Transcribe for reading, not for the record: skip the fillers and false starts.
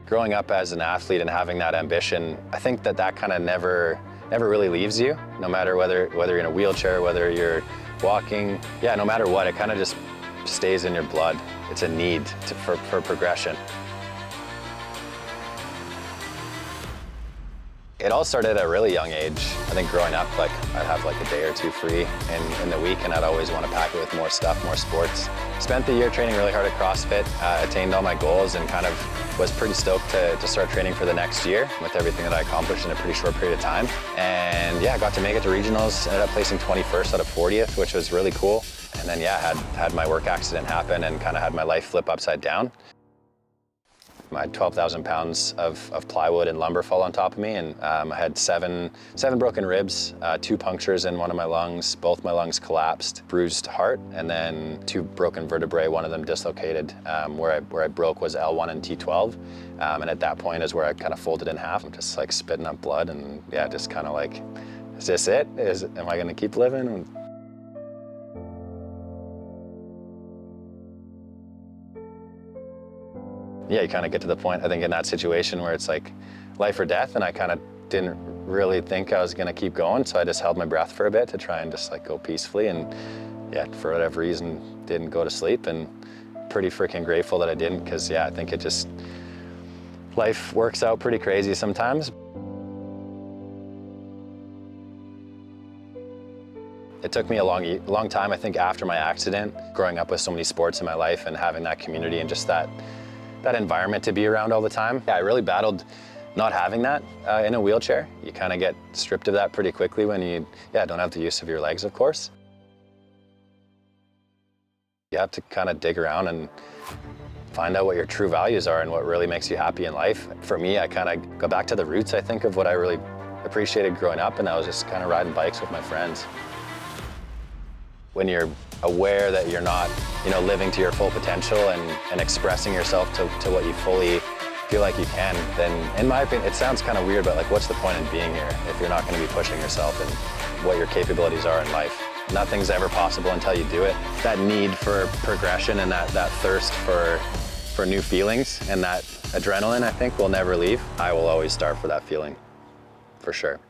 Growing up as an athlete and having that ambition, I think that kind of never really leaves you, no matter whether you're in a wheelchair, whether you're walking, yeah, no matter what, it kind of just stays in your blood. It's a need for progression. It all started at a really young age. I think growing up, like, I'd have like a day or two free in the week, and I'd always want to pack it with more stuff, more sports. Spent the year training really hard at CrossFit, attained all my goals, and kind of was pretty stoked to start training for the next year with everything that I accomplished in a pretty short period of time. And yeah, I got to make it to regionals, ended up placing 21st out of 40th, which was really cool. And then yeah, had my work accident happen and kind of had my life flip upside down. I had 12,000 pounds of plywood and lumber fall on top of me, and I had seven broken ribs, 2 punctures in one of my lungs, both my lungs collapsed, bruised heart, and then 2 broken vertebrae, one of them dislocated. Where I broke was L1 and T12, and at that point is where I kind of folded in half. I'm just like spitting up blood, and yeah, just kind of like, is this it? Am I gonna keep living? Yeah, you kind of get to the point, I think, in that situation where it's like life or death, and I kind of didn't really think I was gonna keep going, so I just held my breath for a bit to try and just like go peacefully, and yeah, for whatever reason, didn't go to sleep, and pretty freaking grateful that I didn't, because yeah, I think it just, life works out pretty crazy sometimes. It took me a long time, I think, after my accident, growing up with so many sports in my life and having that community and just that environment to be around all the time. Yeah, I really battled not having that in a wheelchair. You kind of get stripped of that pretty quickly when you don't have the use of your legs, of course. You have to kind of dig around and find out what your true values are and what really makes you happy in life. For me, I kind of go back to the roots, I think, of what I really appreciated growing up, and that was just kind of riding bikes with my friends. When you're aware that you're not, living to your full potential and expressing yourself to what you fully feel like you can, then in my opinion, it sounds kind of weird, but like, what's the point in being here if you're not going to be pushing yourself and what your capabilities are in life? Nothing's ever possible until you do it. That need for progression and that thirst for new feelings and that adrenaline, I think, will never leave. I will always starve for that feeling, for sure.